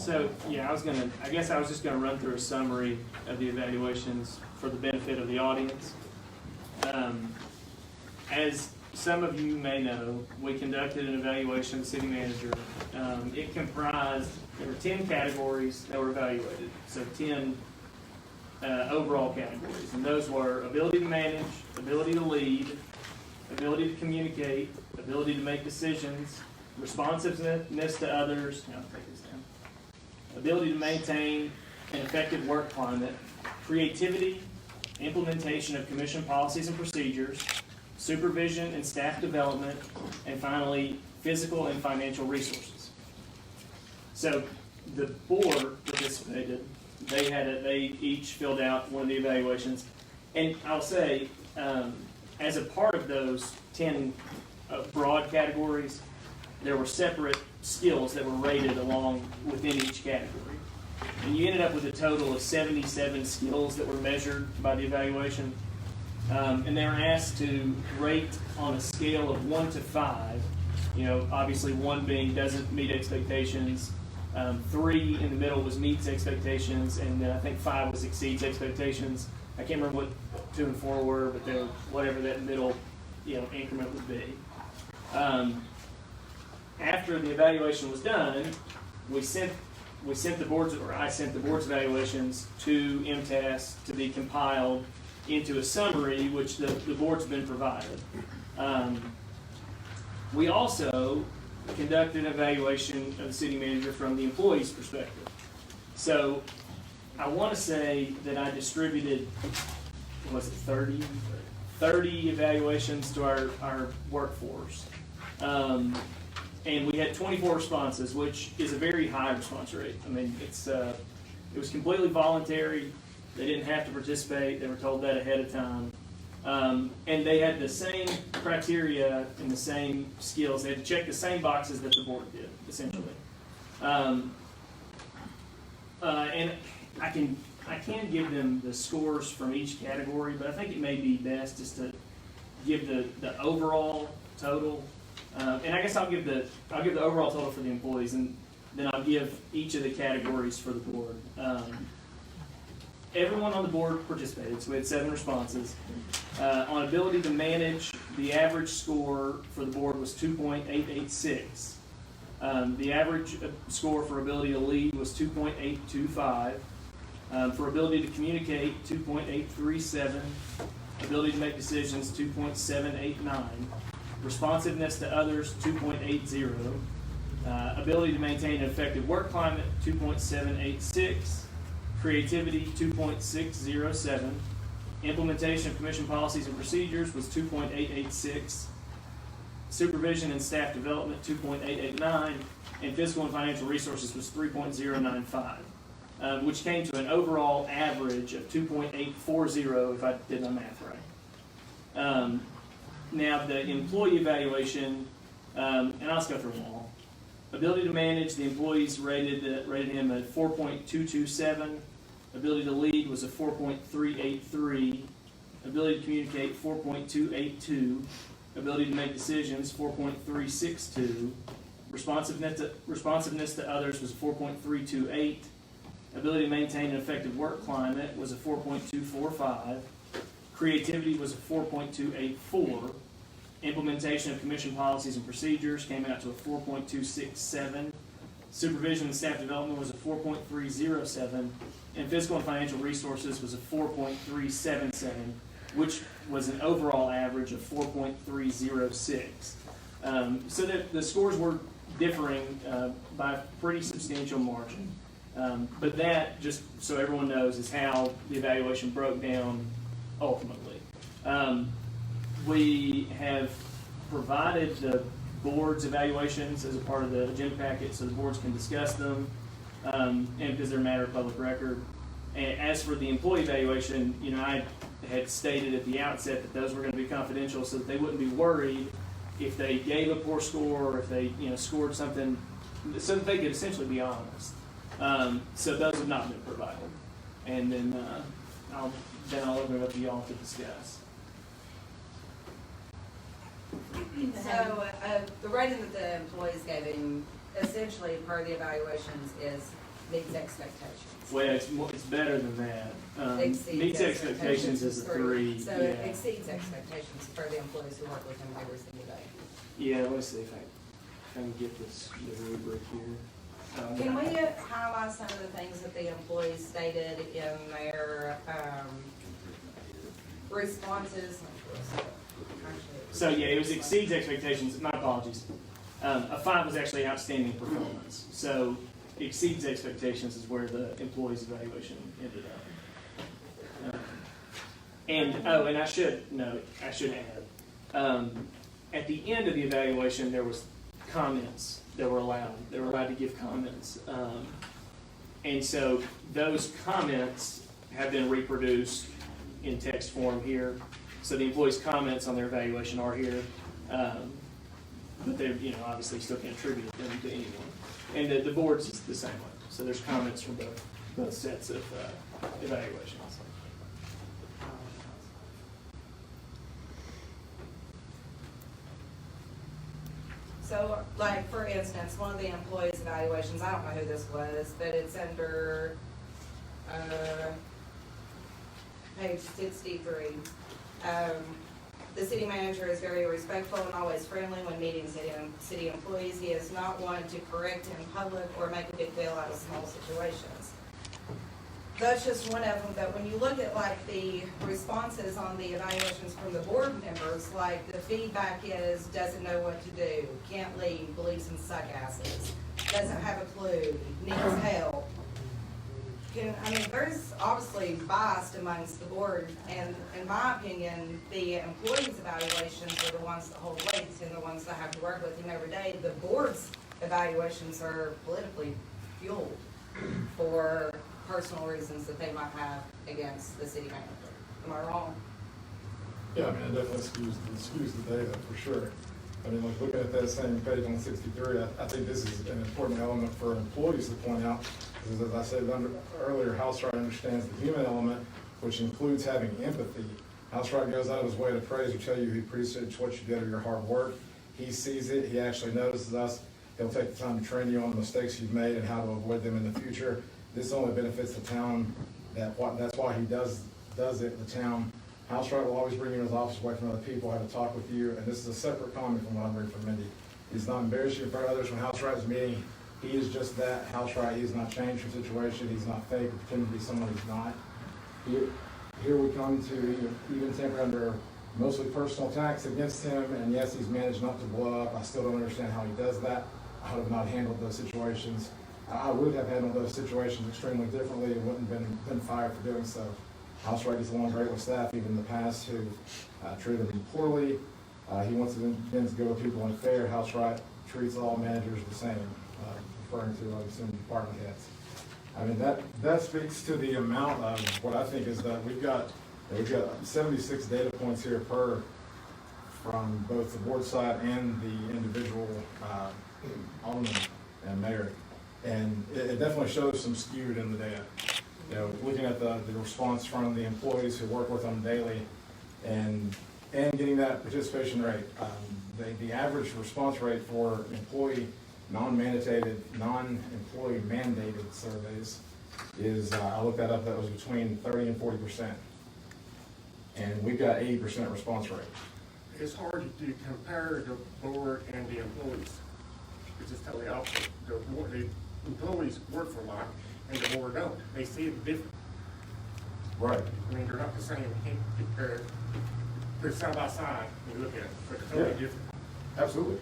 So, yeah, I guess I was just gonna run through a summary of the evaluations for the benefit of the audience. As some of you may know, we conducted an evaluation of the city manager. It comprised, there were 10 categories that were evaluated, so 10 overall categories. And those were ability to manage, ability to lead, ability to communicate, ability to make decisions, responsiveness to others, no, take this down, ability to maintain an effective work climate, creativity, implementation of commission policies and procedures, supervision and staff development, and finally, physical and financial resources. So the board participated. They each filled out one of the evaluations. And I'll say, as a part of those 10 broad categories, there were separate skills that were rated along within each category. And you ended up with a total of 77 skills that were measured by the evaluation. And they were asked to rate on a scale of 1 to 5. You know, obviously 1 being doesn't meet expectations, 3 in the middle was meets expectations, and then I think 5 was exceeds expectations. I can't remember what 2 and 4 were, but they were whatever that middle, increment would be. After the evaluation was done, I sent the board's evaluations to MTAS to be compiled into a summary, which the board's been provided. We also conducted an evaluation of the city manager from the employee's perspective. So I want to say that I distributed, 30 evaluations to our workforce. And we had 24 responses, which is a very high response rate. I mean, it was completely voluntary. They didn't have to participate. They were told that ahead of time. And they had the same criteria and the same skills. They had to check the same boxes that the board did, essentially. And I can give them the scores from each category, but I think it may be best just to give the overall total. And I guess I'll give the overall total for the employees, and then I'll give each of the categories for the board. Everyone on the board participated, so we had 7 responses. On ability to manage, the average score for the board was 2.886. The average score for ability to lead was 2.825. For ability to communicate, 2.837. Ability to make decisions, 2.789. Responsiveness to others, 2.80. Ability to maintain an effective work climate, 2.786. Creativity, 2.607. Implementation of commission policies and procedures was 2.886. Supervision and staff development, 2.889. And fiscal and financial resources was 3.095, which came to an overall average of 2.840 if I did my math right. Now the employee evaluation, and I'll just go through them all. Ability to manage, the employees rated him at 4.227. Ability to lead was a 4.383. Ability to communicate, 4.282. Ability to make decisions, 4.362. Responsiveness to others was 4.328. Ability to maintain an effective work climate was a 4.245. Creativity was a 4.284. Implementation of commission policies and procedures came out to a 4.267. Supervision and staff development was a 4.307. And fiscal and financial resources was a 4.377, which was an overall average of 4.306. So the scores were differing by a pretty substantial margin. But that, just so everyone knows, is how the evaluation broke down ultimately. We have provided the board's evaluations as a part of the agenda packet so the boards can discuss them, and because they're a matter of public record. And as for the employee evaluation, I had stated at the outset that those were going to be confidential so that they wouldn't be worried if they gave a poor score or if they scored something, so that they could essentially be honest. So those have not been provided. And then I'll open it up to y'all to discuss. So the rating that the employees gave him, essentially per the evaluations, is Meets expectations. Well, it's better than that. Exceeds Meets expectations is a 3. So it exceeds expectations for the employees who work with him every single day. Yeah, let me see if I can get this, the rubric here. Can we highlight some of the things that the employees stated in their responses? So yeah, it was exceeds expectations. My apologies. A 5 was actually outstanding performance. So exceeds expectations is where the employee's evaluation ended up. And I should add, at the end of the evaluation, there was comments that were allowed. They were allowed to give comments. And so those comments have been reproduced in text form here. So the employees' comments on their evaluation are here. But they, obviously still can't attribute them to anyone. And the board's the same way. So there's comments from both sets of evaluations. So, like, for instance, one of the employees' evaluations, I don't know who this was, but it's under page 63. The city manager is very respectful and always friendly when meeting city employees. He is not one to correct in public or make a big deal out of small situations. That's just one of them, but when you look at like the responses on the evaluations from the board members, like the feedback is doesn't know what to do, can't lead, believes in suck asses, doesn't have a clue, needs help. There's obviously bias amongst the board, and in my opinion, the employees' evaluations are the ones that hold weight and the ones that have to work with him every day. The board's evaluations are politically fueled for personal reasons that they might have against the city manager. Am I wrong? Yeah, it definitely skews the data for sure. Like looking at that same page on 63, I think this is an important element for employees to point out. Because as I said earlier, Housewright understands the human element, which includes having empathy. Housewright goes out of his way to praise or tell you he appreciates what you did or your hard work. He sees it, he actually notices us. He'll take the time to train you on the mistakes you've made and how to avoid them in the future. This only benefits the town. That's why he does it. The town. Housewright will always bring you in his office away from other people, have a talk with you, and this is a separate comment from what I'm reading from Mindy. He's not embarrassing in front of others when Housewright's meeting. He is just that, Housewright. He has not changed from situation. He's not fake or pretending to be someone he's not. Here we come to even tempered under mostly personal attacks against him, and yes, he's managed not to blow up. I still don't understand how he does that. I would have not handled those situations. I would have handled those situations extremely differently and wouldn't have been fired for doing so. Housewright gets along great with staff, even in the past, who treated him poorly. He wants to go to people unfair. Housewright treats all managers the same, referring to, I assume, department heads. That speaks to the amount of what I think is that we've got 76 data points here from both the board side and the individual alderman and mayor. And it definitely shows some skewed in the data. Looking at the response from the employees who work with them daily and getting that participation rate. The average response rate for employee non-mandated, non-employee mandated surveys is, I looked that up, that was between 30 and 40%. And we've got 80% response rate. It's hard to compare the board and the employees. It's just totally opposite. The employees work for a lot, and the board don't. They see it different. Right. They're not the same. They're side by side when you look at it, but they're totally different. Absolutely.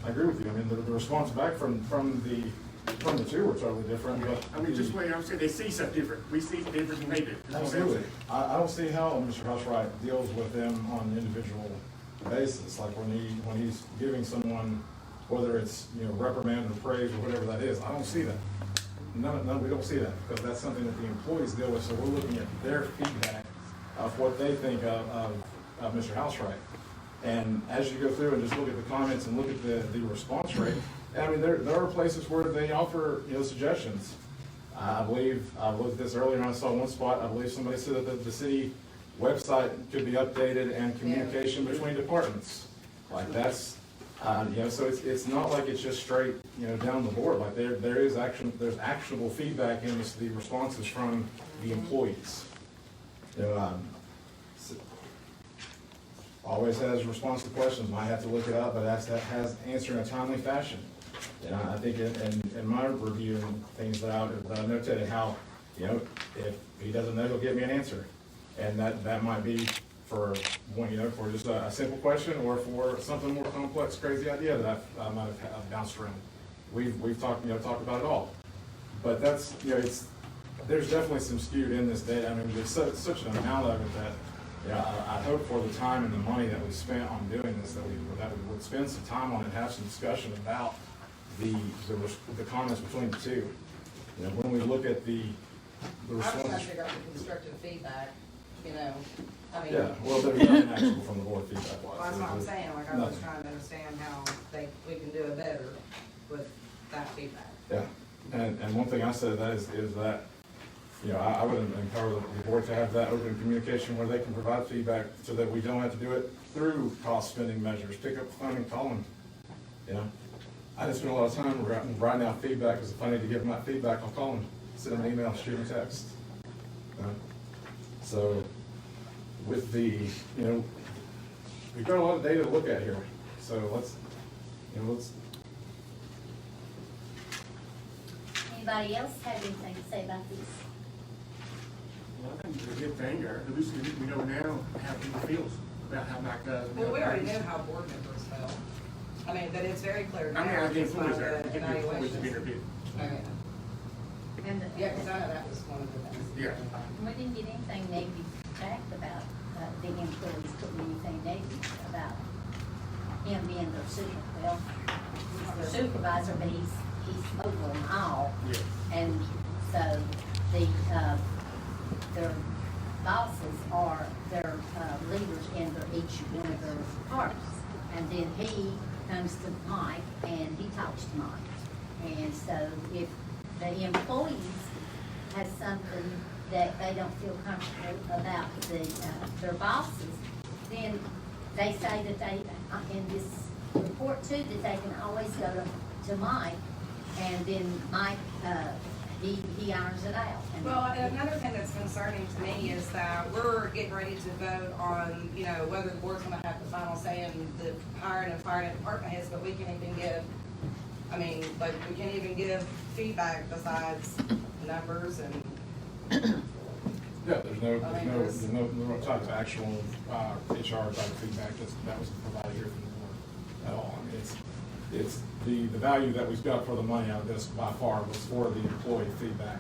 I agree with you. The response back from the two were totally different. But just the way I'm saying, they see something different. We see different than they do. Absolutely. I don't see how Mr. Housewright deals with them on an individual basis. Like when he's giving someone, whether it's reprimand or praise or whatever that is, I don't see that. No, we don't see that because that's something that the employees deal with. So we're looking at their feedback of what they think of Mr. Housewright. And as you go through and just look at the comments and look at the response rate, there are places where they offer suggestions. I believe I looked at this earlier and I saw one spot. I believe somebody said that the city website could be updated and communication between departments. Like that's You know, so it's not like it's just straight, you know, down the board, like there's actionable feedback in the responses from the employees. You know, always has response to questions, might have to look it up, but has answered in a timely fashion. And I think in my review and things that I notated how, you know, if he doesn't know, he'll give me an answer. And that might be for one, you know, for just a simple question or for something more complex, crazy idea that I might have bounced around. We've talked about it all. But that's, you know, there's definitely some skewed in this data. I mean, there's such an amount of it that, I hope for the time and the money that we spent on doing this, that we would spend some time on it and have some discussion about the comments between the two. You know, when we look at the I was trying to response. figure out the constructive feedback, you know, I mean. Yeah, well, there's nothing actual from the board feedback wise. Well, that's what I'm saying, like, I was Nothing. trying to understand how we can do it better with that feedback. Yeah, and one thing I said that is that, you know, I would empower the board to have that open communication where they can provide feedback so that we don't have to do it through cost spending measures. Pick up the phone and call them, you know. I just spend a lot of time writing out feedback, because if I need to give them that feedback, I'll call them, send them an email, shoot them a text. So with the, you know, we've got a lot of data to look at here, so let's. Anybody else have anything to say about this? Well, I think it's a good thing, or at least we know now how people feels about how Mike does. Well, we already know how board members felt. I mean, but it's very clear now. I mean, I think just by employees are, the I think employees are being evaluations. reviewed. Okay. And Yeah, because I know that was one of the things. Yeah. we didn't get anything negative back about the employees putting anything negative about him being their he's their supervisor, but he's over them all. Yeah. And so their bosses are their leaders in each one of their departments. And then he comes to Mike and he talks to Mike. And so if the employees have something that they don't feel comfortable about their bosses, then they say that they, in this report too, that they can always go to Mike, and then Mike, he irons it out. And Well, another thing that's concerning to me is that we're getting ready to vote on, you know, whether the board's gonna have the final say in the hiring and firing of department heads, but we can't even give, I mean, like, we can't even give feedback besides numbers and. Yeah, there's no type of actual HR type of feedback that was provided here from the board at all. I mean, it's the value that we've got for the money out of this by far was for the employee feedback.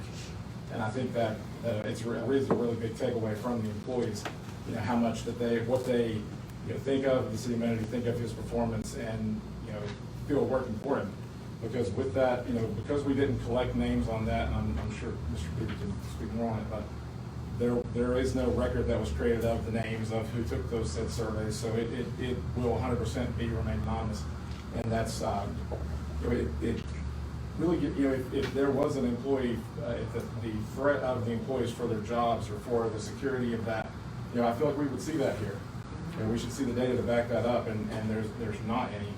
And I think that it's a really big takeaway from the employees, you know, how much what they you know, think of the city manager, think of his performance, and, you know, feel working for him. Because with that, you know, because we didn't collect names on that, and I'm sure Mr. Peter can speak more on it, but there is no record that was created of the names of who took those said surveys, so it will 100% remain anonymous. And that's, you know, it really, you know, if there was an employee, if the threat of the employees for their jobs or for the security of that, you know, I feel like we would see that here. And we should see the data to back that up, and there's not any.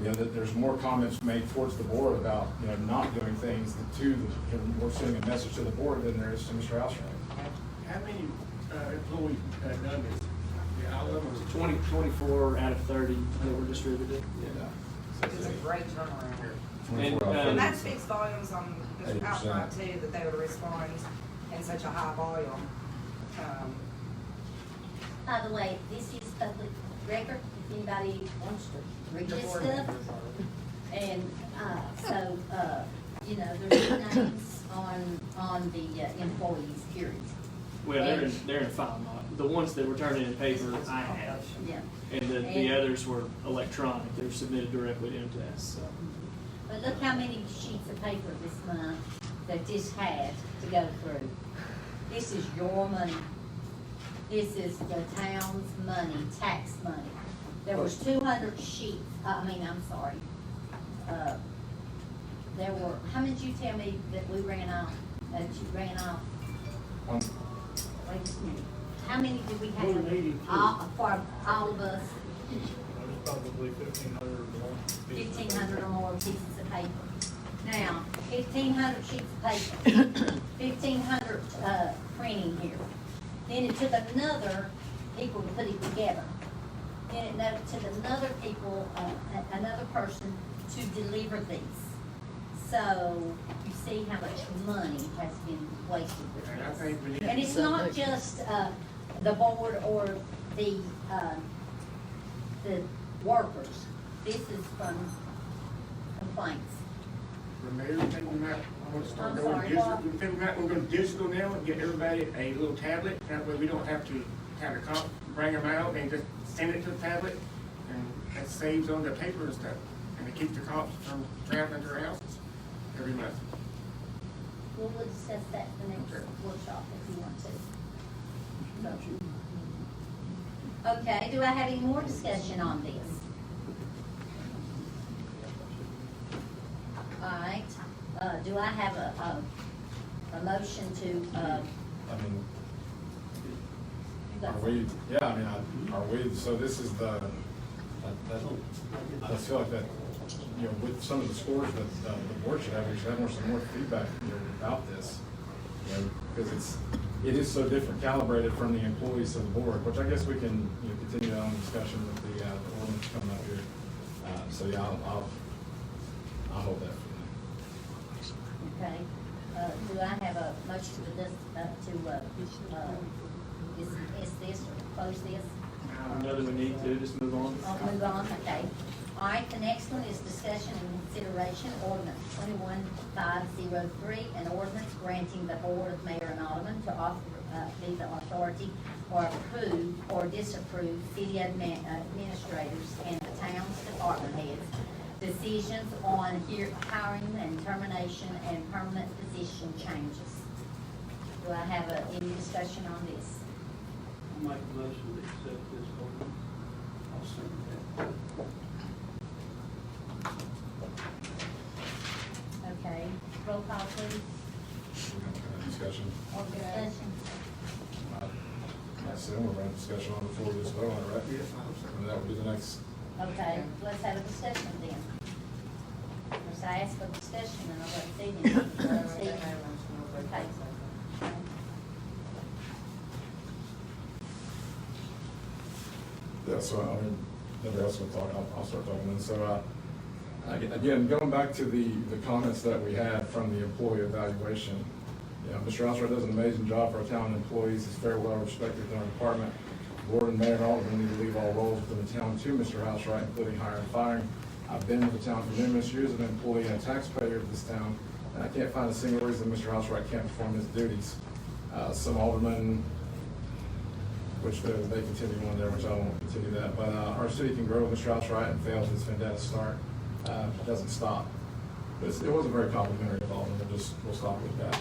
You know, that there's more comments made towards the board about, you know, not doing things we're sending a message to the board than there is to Mr. Alstrom. How many employees have done this? Yeah, all of them was 24 out of 30 that were distributed. It's a great turnaround. And, And that speaks volumes on Mr. 80%. Outright too, that they would respond in such a high volume. by the way, this is public record, if anybody wants to read this stuff. And, so, you know, there's names on the employees, period. Well, they're in file mod. The ones that were turned in paper, I have. Yeah. And the others were electronic. They were submitted directly to MTS, so. But look how many sheets of paper this month that this had to go through. This is your money. This is the town's money, tax money. There was 200 sheets, I'm sorry. There were, how many did you tell me that we ran off, that you ran off? Wait just a minute. How many did we have? 182. For all of us? probably 1,500 or more. 1,500 or more pieces of paper. Now, 1,500 sheets of paper, 1,500 printing here. Then it took another people to put it together. Then it took another another person to deliver these. So you see how much money has been wasted with And I this. think we need. And it's not just the board or the workers. This is from complaints. The mayor, think we might want to start I'm going sorry, digital, what? we think we might want to go digital now and get everybody a little tablet, that way we don't have to kind of bring them out and just send it to the tablet, and that saves on the paper and stuff, and it keeps the cops from traveling to their houses every month. We'll discuss that the next Okay. workshop if you want to. Okay, do I have any more discussion on this? All right, do I have a motion to, I mean, are we, yeah, I mean, are we, so this is I feel like that, you know, with some of the scores that the board should have, we should have some more feedback, you know, about this. You know, because it is so different calibrated from the employees to the board, which I guess we can, you know, continue on discussion with the ordinance coming up here. So yeah, I'll hold that for now. okay, do I have a motion to this, dismiss this or close this? Know that we need to, just move on. I'll move on, okay. All right, the next one is discussion and consideration, ordinance 21503, an ordinance granting the Board of Mayor and Aldermen to be the authority or approve or disapprove city administrators and the town's department heads decisions on hiring and termination and permanent position changes. Do I have any discussion on this? I'll make a motion to accept this ordinance. I'll second that. Okay, roll call please, Discussion. or discussion? I assume we're running discussion on the floor of this vote, right? Yes, I hope so. And that would be the next. Okay, let's have a discussion then. First I ask for discussion and I'll let Stephen. Okay. Yeah, so I mean, nobody else will talk, I'll start talking then. So, again, going back to the comments that we had from the employee evaluation, you know, Mr. Housewright does an amazing job for our town employees. He's very well respected in our department. Board and mayor and all of them need to leave all roles within the town to Mr. Housewright, including hiring and firing. I've been with the town for numerous years as an employee and a taxpayer of this town, and I can't find a single reason Mr. Housewright can't perform his duties. Some aldermen, which they continue on there, which I won't continue that, but our city can grow with Mr. Housewright and fail to its fantastic start. It doesn't stop. But it was a very complimentary involvement, we'll stop with that.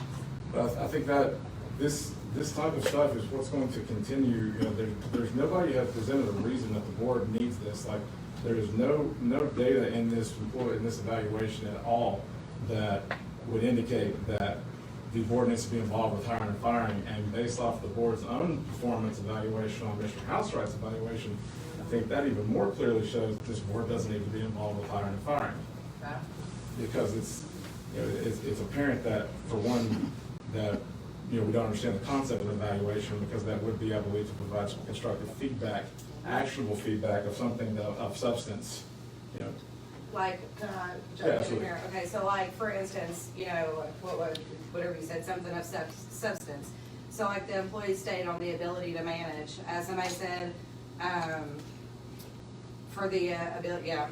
But I think that this type of stuff is what's going to continue. You know, there's nobody has presented a reason that the board needs this. Like, there is no data in this report, in this evaluation at all that would indicate that the board needs to be involved with hiring and firing. And based off the board's own performance evaluation on Mr. Housewright's evaluation, I think that even more clearly shows that this board doesn't need to be involved with hiring and firing. Because it's apparent that, for one, that, you know, we don't understand the concept of evaluation, because that would be, I believe, to provide some constructive feedback, actionable feedback of something of substance, you know. Like, can I Yeah, jump in absolutely. here? Okay, so like, for instance, you know, whatever you said, something of substance. So like the employee stated on the ability to manage, as somebody said, for the ability, yeah,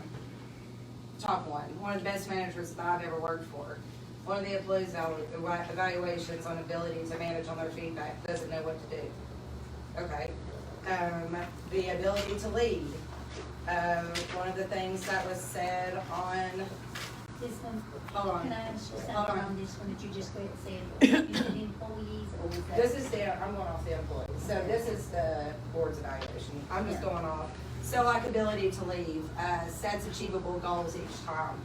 top one of the best managers that I've ever worked for. One of the employees' evaluations on ability to manage on their feedback, doesn't know what to do. Okay. The ability to lead. One of the things that was said on, This one, hold on. can I ask you Hold something on. on this one that you just said? You said employees or was that? This is I'm going off the employees. So this is the board's evaluation. I'm just Yeah. going off. So like ability to lead, sets achievable goals each time.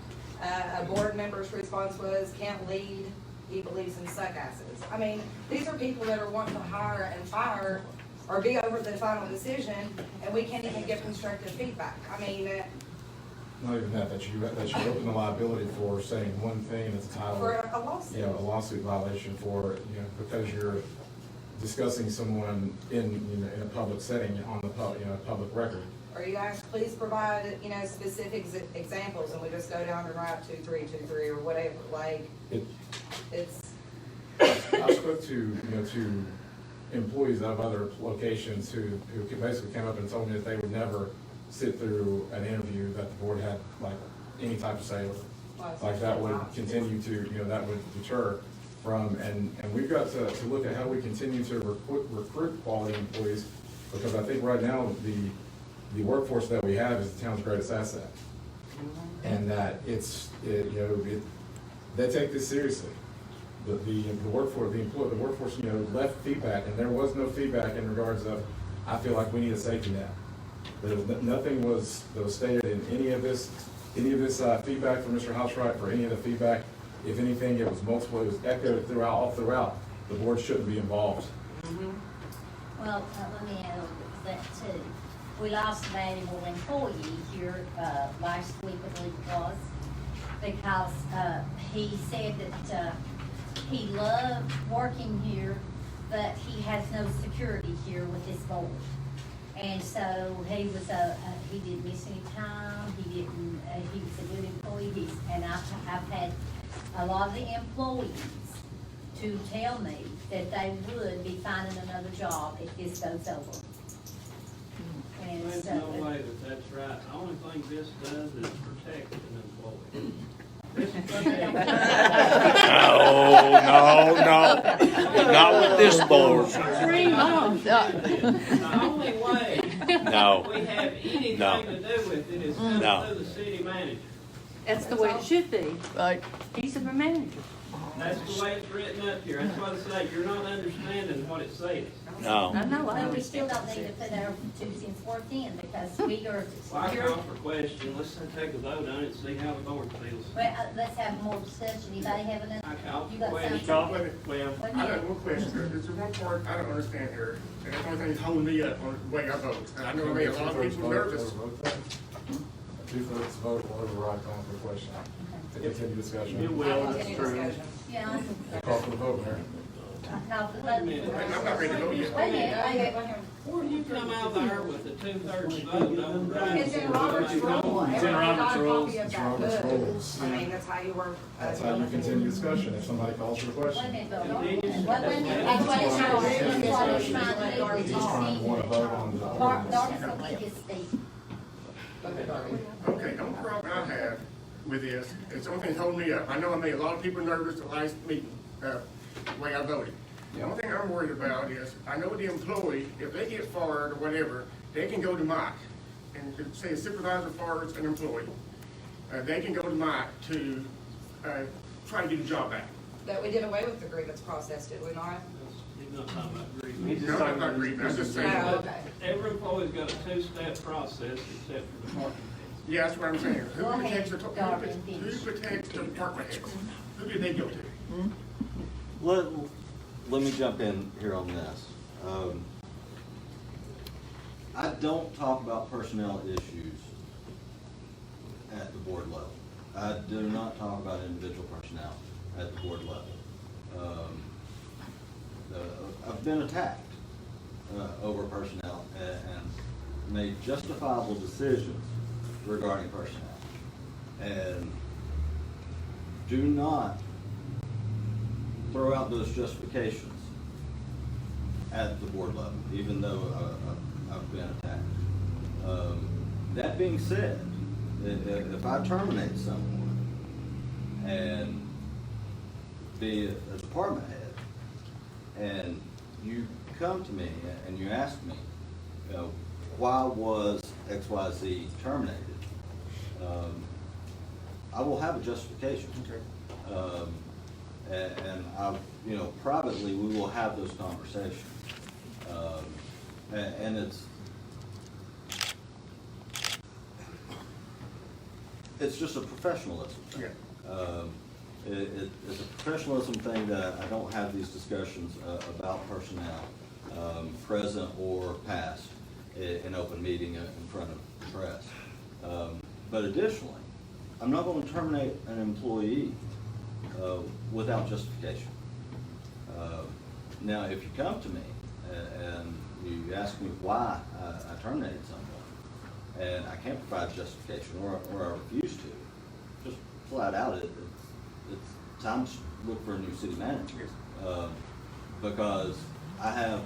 A board member's response was, can't lead, he believes in suckasses. I mean, these are people that are wanting to hire and fire or be over the final decision, and we can't even give constructive feedback. I mean, Not even that, that you open the liability for saying one thing that's titled, for a lawsuit. you know, a lawsuit violation for, you know, because you're discussing someone in a public setting on the public record. Or you guys, please provide, specific examples, and we just go down and write 2323 or whatever, like, it's, I spoke to employees of other locations who basically came up and told me that they would never sit through an interview that the board had like any type of say over. Like that would continue to, that would deter from, and we've got to look at how we continue to recruit quality employees, because I think right now the workforce that we have is the town's greatest asset. And that they take this seriously. The workforce, left feedback, and there was no feedback in regards of, I feel like we need a safety net. Nothing that was stated in any of this feedback from Mr. Housewright, for any of the feedback. If anything, it was multiple, it was echoed all throughout. The board shouldn't be involved. Well, let me add on to that too. We lost a valuable employee here, last week, I believe it was, because, he said that, he loved working here, but he has no security here with this board. And so he was he didn't miss any time, he was a good employee, and I've had a lot of the employees to tell me that they would be finding another job if this goes over. And There's so, no way that that's right. The only thing this does is protect an employee. This protects. No, not with this board. The only way No. we have anything No. to do with it is come No. through the city manager. That's the way it should be. Right. He's the manager. That's the way it's written up here. That's what I say. You're not understanding what it says. No. I know, I but we still understand. don't need to put our 2 cents worth in, because we are, Well, I you're, call for question. Let's take a vote on it and see how the board feels. well, let's have more discussion. Anybody have another? I call You for got question. Call, Wait a minute. well, Wait a I got minute. one question. There's one part I don't understand here, and that's the only thing that's holding me up on the way I vote. And I know it made a lot of people nervous. A 2/3 vote will override calling for the question. To continue discussion. it will, it's Continue true. discussion. Yeah. Call for the vote, Mayor. Call for the Wait a minute. vote. I'm not ready to vote yet. Wait a minute. Where do you come out there with a 2/3 vote over? It's in Robert's rule. It's in Robert's rules. It's Robert's rules. I mean, that's how you work. That's how you continue discussion, if somebody calls for the Wait a question. minute, Bill. Wait a minute. That's what he's trying to do. That's what he's trying to do. He's trying to want to vote on the Darcy's ordinance. gonna get his speech. Okay, the only problem I have with this, it's the only thing holding me up. I know I made a lot of people nervous the last meeting, the way I voted. The only thing I'm worried about is, I know the employee, if they get fired or whatever, they can go to Mike. And if, say a supervisor fires an employee, they can go to Mike to, try to get a job back. That we did away with the grievance process, did we not? He's not talking about He's grievance. just No, talking I'm not about- agreeing, I'm just saying. Oh, okay. Every employee's got a two-step process except for department heads. Yeah, that's what I'm saying. Who Go ahead, protects the, Darwin, finish. who protects the department heads? Who do they go to? Let me jump in here on this. I don't talk about personnel issues at the board level. I do not talk about individual personnel at the board level. I've been attacked over personnel and made justifiable decisions regarding personnel. And do not throw out those justifications at the board level, even though I've been attacked. That being said, if I terminate someone and be a department head, and you come to me and you ask me, why was XYZ terminated? I will have a justification. And I, privately, we will have those conversations. And it's just a professionalism thing. Yeah. It's a professionalism thing that I don't have these discussions about personnel. present or past, in open meeting in front of the press. But additionally, I'm not going to terminate an employee without justification. Now, if you come to me and you ask me why I terminated someone, and I can't provide justification or I refuse to, just flat out, it's time to look for a new city manager. Because I have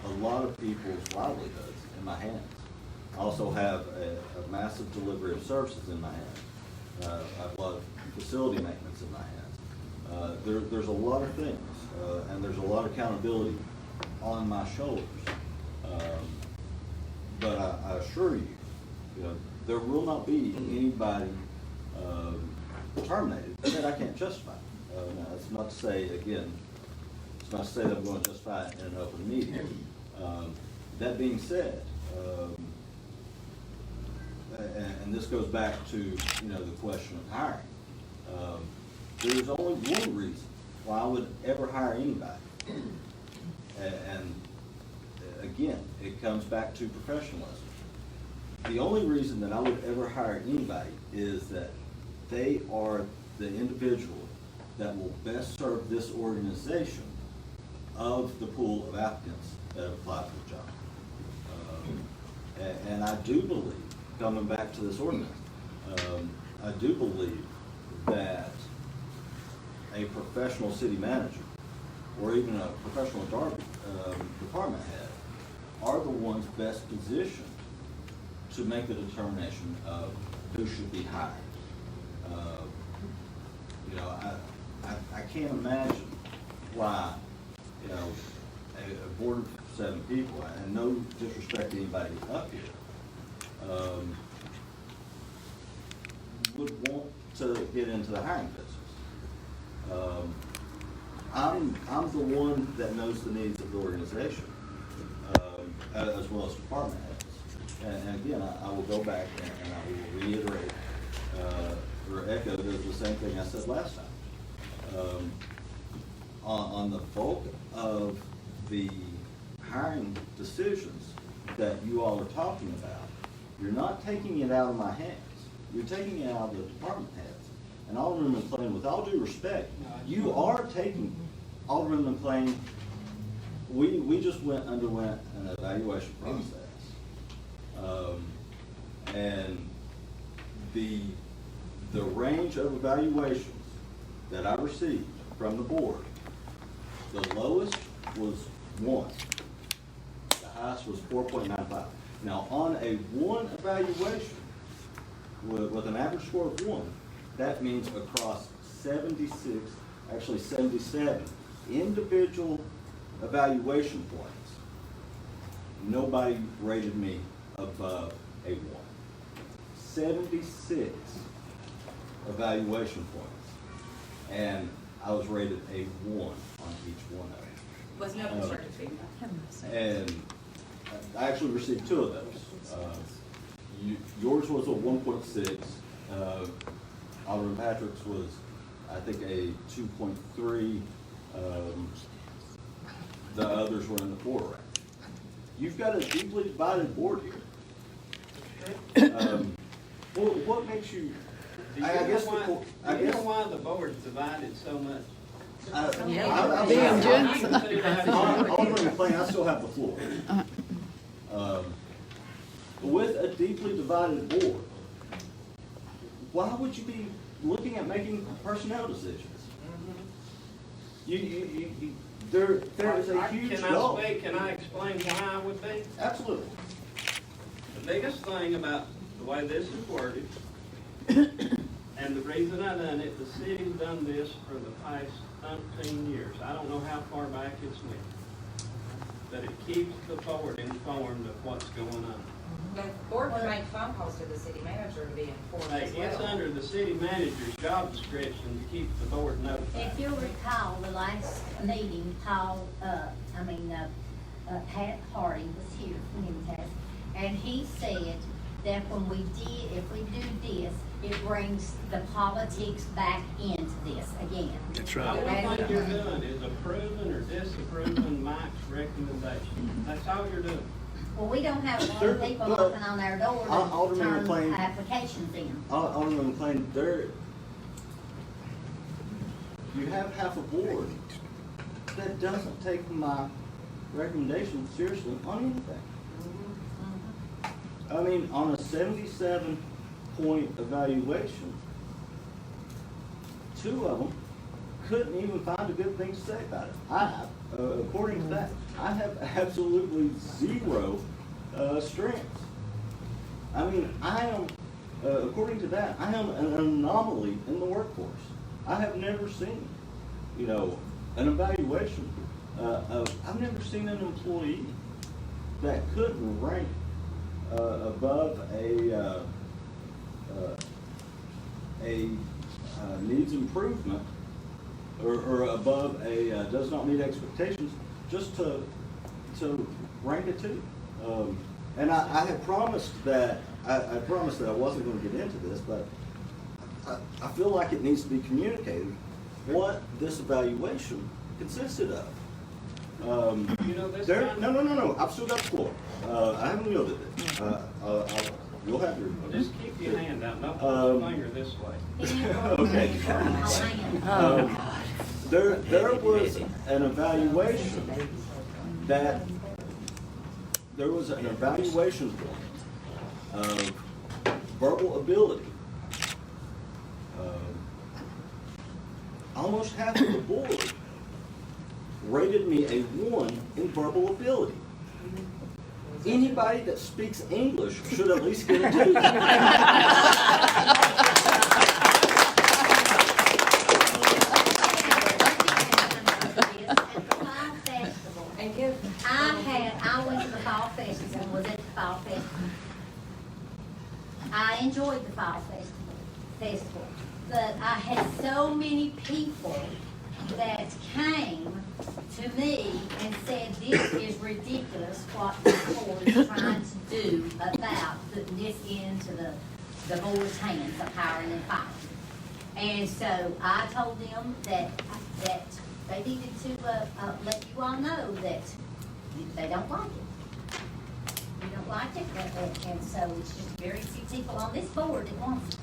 a lot of people's livelihoods in my hands. I also have a massive delivery of services in my hands. I have a lot of facility maintenance in my hands. There's a lot of things, and there's a lot of accountability on my shoulders. But I assure you, there will not be anybody terminated that I can't justify. Now, that's not to say, again, it's not to say that I'm going to justify it in an open meeting. That being said, and this goes back to the question of hiring. There's only one reason why I would ever hire anybody, and again, it comes back to professionalism. The only reason that I would ever hire anybody is that they are the individual that will best serve this organization of the pool of applicants that have applied for the job. And I do believe, coming back to this ordinance, I do believe that a professional city manager or even a professional department head are the ones best positioned to make the determination of who should be hired. I can't imagine why, a board of 7 people, and no disrespect to anybody up here, would want to get into the hiring business. I'm the one that knows the needs of the organization, as well as department heads. And again, I will go back and I will reiterate or echo the same thing I said last time. On the bulk of the hiring decisions that you all are talking about, you're not taking it out of my hands. You're taking it out of the department heads. And Alderman McLean, with all due respect, you are taking, Alderman McLean, we just underwent an evaluation process. And the range of evaluations that I received from the board, the lowest was 1. The highest was 4.95. Now, on a 1 evaluation, with an average score of 1, that means across 76, actually 77 individual evaluation points, nobody rated me above a 1. 76 evaluation points. And I was rated a 1 on each one of them. Was no constructive feedback. And I actually received 2 of those. Yours was a 1.6. Alderman Patrick's was, I think, a 2.3. The others were in the 4 range. You've got a deeply divided board here. Well, what makes you? Do you know why the board's divided so much? Being Jensen. Alderman McLean, I still have the floor. With a deeply divided board, why would you be looking at making personnel decisions? There is a huge gulf. Can I explain why I would be? Absolutely. The biggest thing about the way this is worded, and the reason I done it, the city's done this for the past 13 years. I don't know how far back it's went. But it keeps the board informed of what's going on. The board can make phone calls to the city manager to be informed as Hey, it's well. under the city manager's job description to keep the board notified. If you'll recall, the last meeting, Pat Hardy was here, and he said that when if we do this, it brings the politics back into this again. That's All right. one thing you're doing is approving or disapproving Mike's recommendation. That's all you're doing. Well, we don't have a lot There- of people well, knocking on our door Alderman to McLean- turn applications in. Alderman McLean, you have half a board that doesn't take my recommendation seriously on anything. I mean, on a 77-point evaluation, 2 of them couldn't even find a good thing to say about it. According to that, I have absolutely 0 strengths. I mean, I am, according to that, I am an anomaly in the workforce. I have never seen, an evaluation I've never seen an employee that couldn't rank above a needs improvement or above a does not meet expectations just to rank a 2. And I had promised that I promised that I wasn't going to get into this, but I feel like it needs to be communicated what this evaluation consisted of. No. I've still got the floor. I haven't yielded it. You'll have your. Well, just keep your hand out, don't put your finger this way. Okay. There was an evaluation that there was an evaluation of verbal ability. Almost half of the board rated me a 1 in verbal ability. Anybody that speaks English should at least get a 2. And give. I went to the fall festival and was at the fall festival. I enjoyed the fall festival, but I had so many people that came to me and said, this is ridiculous what the board is trying to do about putting this into the board's hands of hiring and firing. And so I told them that they needed to let you all know that they don't like it. You don't like it, and so it's just very few people on this board that wants it.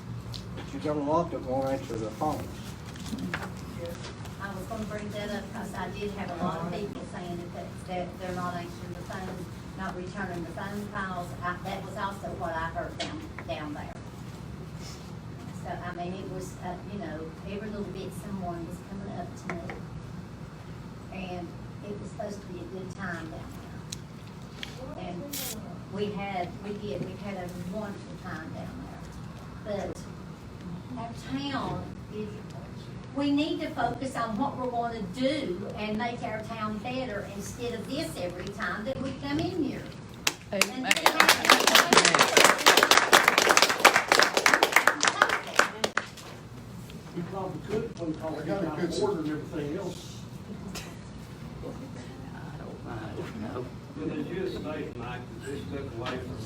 But you got a lot that won't answer the phones. I was gonna bring that up because I did have a lot of people saying that they're not answering the phone, not returning the phone calls. That was also what I heard down there. So, I mean, it was, every little bit someone was coming up to me. And it was supposed to be a good time down there. And we had a wonderful time down there. But our town is, we need to focus on what we're gonna do and make our town better instead of this every time that we come in here. Amen. You probably could, because I you got a got good order and everything else. But as you stated, Mike, that this took away from the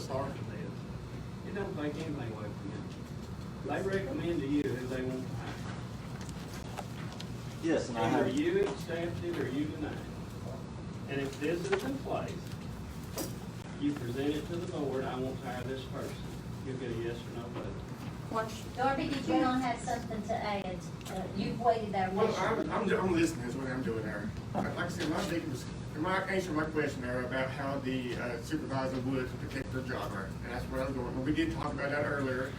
department heads. It don't take anything away from them. They recommend to you who they want to hire. Yes, and I Either have. you accept it or you deny it. And if this is in place, you present it to the board, I want to hire this person. You'll get a yes or no vote. Darby, did you not have something to add? You've waited there. Well, I'm listening is what I'm doing there. Like I said, my big was, answer my question there about how the supervisor would protect their job, right? And that's where I was going. Well, we did talk about that earlier,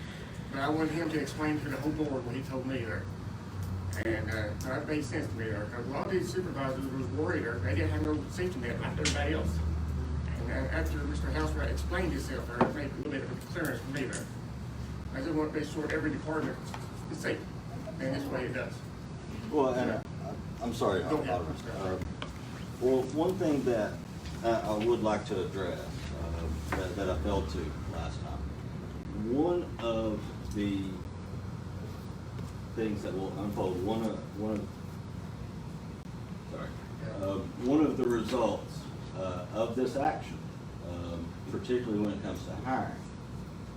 but I wanted him to explain to the whole board what he told me there. And that made sense to me there, because a lot of these supervisors was worried there, they didn't have no safety net like everybody else. And after Mr. Housewright explained himself there, it made a little bit of a clearance for me there. I just want to make sure every department is safe, and this way it does. Well, and I'm sorry, Go ahead. well, one thing that I would like to address that I failed to last time. One of the things that will unfold, one of the results of this action particularly when it comes to hiring,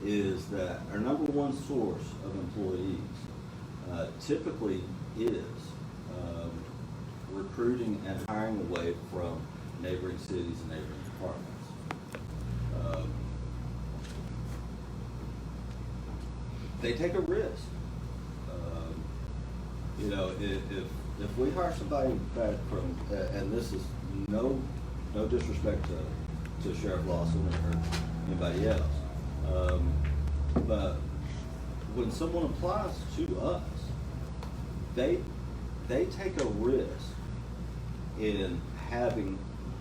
is that our number one source of employees typically is recruiting and hiring away from neighboring cities and neighboring departments. They take a risk. You know, if we hire somebody back from, and this is no disrespect to Sheriff Lawson or anybody else, but when someone applies to us, they take a risk in having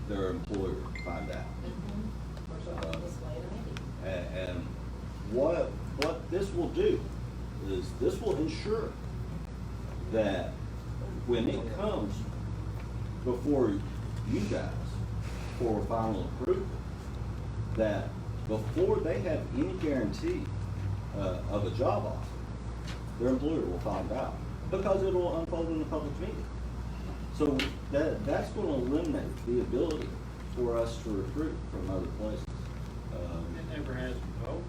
their employer find out. And what this will do is this will ensure that when it comes before you guys for final approval, that before they have any guarantee of a job offer, their employer will find out, because it will unfold in the public meeting. So that's going to eliminate the ability for us to recruit from other places. It never has before.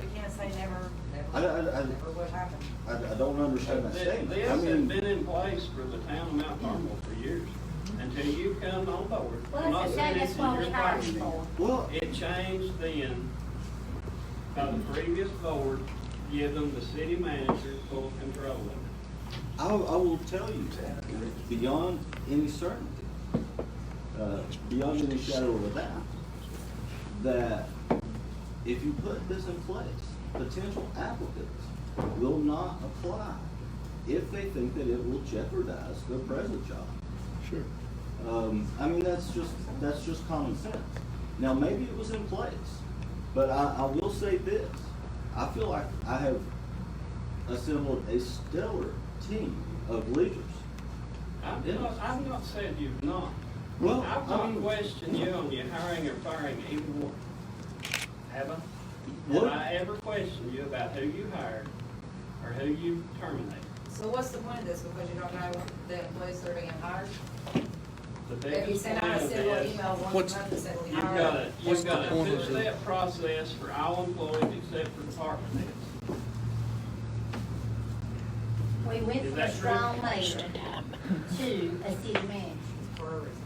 We can't say never I would happen. I don't understand that statement. This I has mean, been in place for the town of Mount Carmel for years, until you come on board. I'm Well, not that's saying that's this what is we your hired property. for. well, It changed then by the previous board, give them the city manager full control of it. I will tell you that beyond any certainty, beyond any shadow of a doubt, that if you put this in place, potential applicants will not apply if they think that it will jeopardize their present job. Sure. I mean, that's just common sense. Now, maybe it was in place, but I will say this. I feel like I have assembled a stellar team of leaders. I've not said you've not. Well, I've I not mean- questioned you on your hiring or firing either one. Have I? What? Have I ever questioned you about who you hired or who you terminated? So what's the point of this, because you don't know the employees that are being hired? The If you biggest send point out a of civil this, email once What's- a month that said we you've hired. got What's a the point of the- two-step process for all employees except for department heads. We went Is from a that strong true? mayor to a city manager For a reason.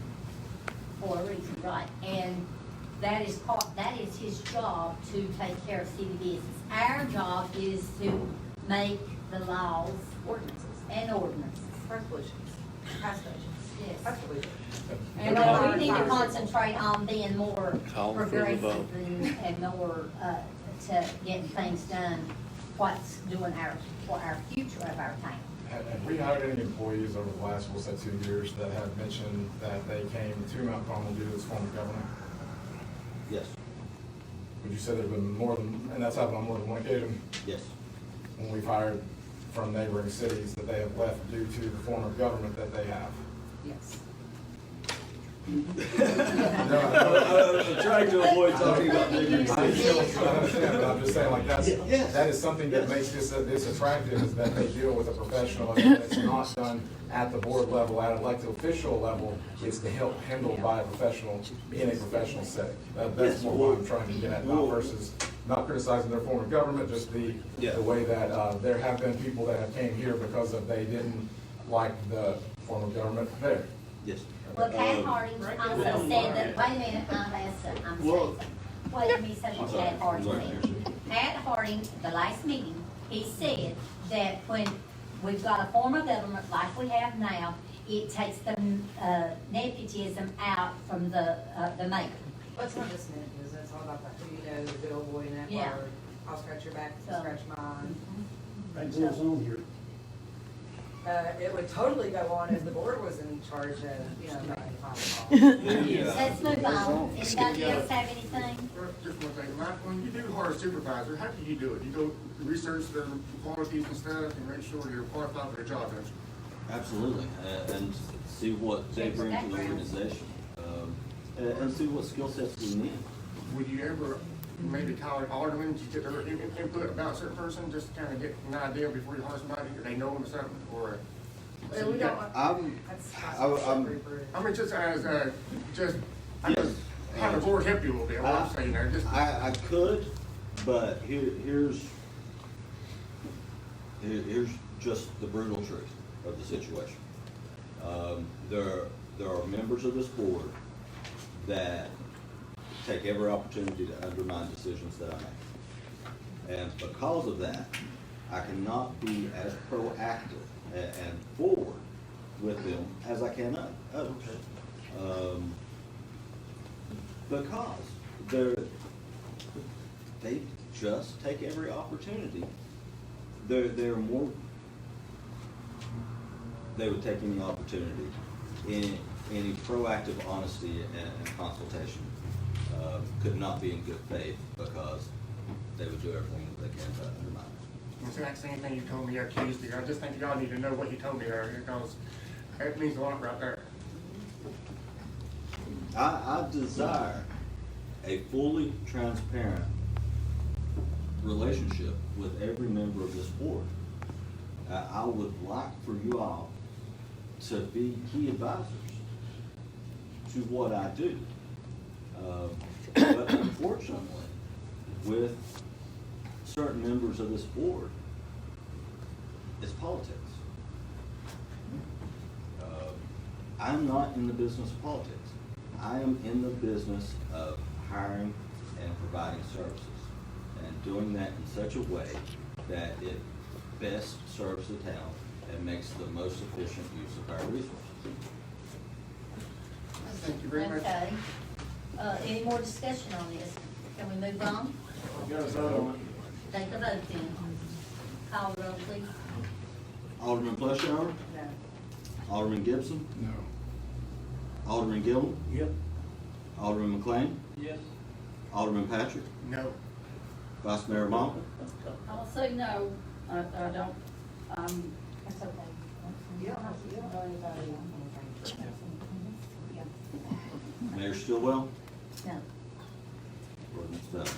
for a reason, right? And that is his job to take care of city business. Our job is to make the laws, ordinances. Resolutions, past stations. Yes. That's what we do. And we need to concentrate on being more Call for the progressive vote. and more, to getting things done, what's doing for our future of our town. Have we hired any employees over the last, we'll say, 2 years that have mentioned that they came to Mount Carmel due to this form of government? Yes, Would you say there's been more than, and that's happened on more than one occasion, yes. when we've hired from neighboring cities that they have left due to the form of government that they have? Yes. I'm trying to avoid talking about neighboring I cities. understand, but I'm just saying, like, Yes. that is something that makes this attractive, is that they deal with a professional, and it's not done at the board level, at elected official level, it's handled by a professional, in a professional setting. That's more what I'm trying to get at, not versus, not criticizing their form of government, just the way that, there have been people that have came here because they didn't like the form of government there. Yes. Well, Cat Harding also said that, wait a minute, I'm saying Well- something. Wait, let me say what Cat Harding Sorry. said. Cat Harding, the last meeting, he said that when we've got a form of government like we have now, it takes the nepotism out from the mayor. Let's not just minute, because it's all about who you know, the good old boy in that Yeah. part. I'll scratch your back, you So- scratch mine. That goes on here. It would totally go on if the board was in charge of, making the final call. Let's move on. Anybody else have anything? Just one thing, when you do hire a supervisor, how do you do it? You go research their qualities and stuff and make sure you're qualified for the job, don't you? Absolutely, and see what they bring to the organization, and see what skill sets we need. Would you ever maybe call an alderman to get their input about a certain person, just to kind of get an idea before you hire somebody, if they know them or something, or? Well, we don't want. I'm- That's I'm- super rude. I mean, just as, Yes, have the board help you a little bit, what I'm saying there, just. I could, but here's just the brutal truth of the situation. There are members of this board that take every opportunity to undermine decisions that I make. And because of that, I cannot be as proactive and forward with them as I can others. Because they just take every opportunity. They're more, they would take any opportunity, any proactive honesty and consultation could not be in good faith, because they would do everything that they can to undermine it. It's not the same thing you told me there Tuesday. I just think y'all need to know what you told me there, because that means a lot right there. I desire a fully transparent relationship with every member of this board. I would like for you all to be key advisors to what I do. But unfortunately, with certain members of this board, it's politics. I'm not in the business of politics. I am in the business of hiring and providing services, and doing that in such a way that it best serves the town and makes the most efficient use of our resources. Thank you very much. Okay. Any more discussion on this? Can we move on? Got a vote on it. Take a vote then. Call the roll, please. Alderman Fletcher? No. Alderman Gibson? No. Alderman Gillum? Yep. Alderman McLean? Yes. Alderman Patrick? No. Vice Mayor Monk? I'll say no, I don't, that's okay. You don't know anybody. Mayor Stillwell? No. Ordinance done.